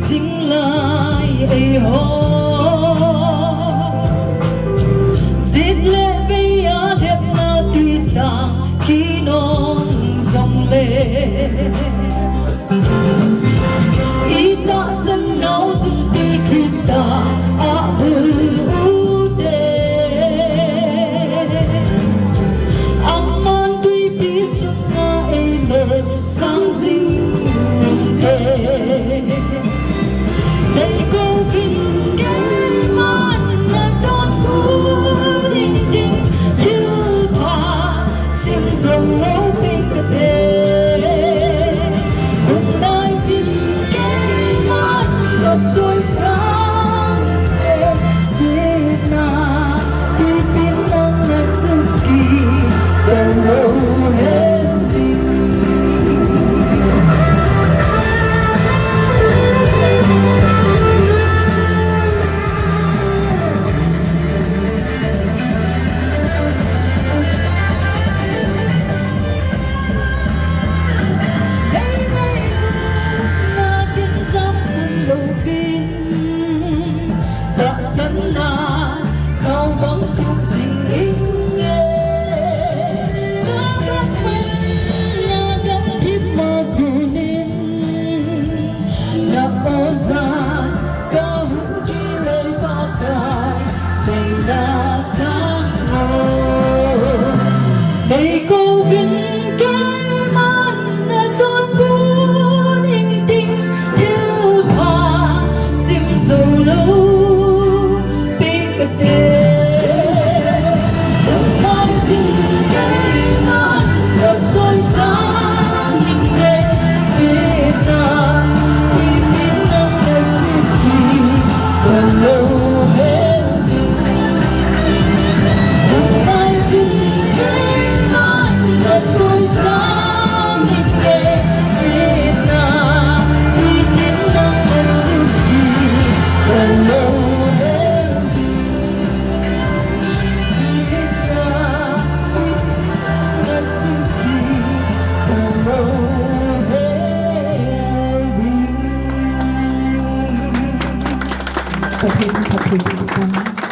chính lại ấy ho giết lệ với á thép na tuy sang khi non dòng lệ ý ta sân nấu dung đi Krista a u de amman tuy biết chung na ấy lệ sang dinh de đây kouvin cái man na đón cú đinh đinh thiếu pha sim dòng nấu bên cạnh đê hôm nay xin cái man ngọt trôi sáng xin na tuy tin năng là chút kỳ càng lâu hết sân na khao bóng chung sinh hình ta gặp mình na gặp thiếp mà kunin na ở gian ca hùng khi lời ba cài đầy na sáng ngời đầy kouvin cái man na tôn buồn hình tình thiếu pha sim dầu lâuขอบคุณทุกท่าน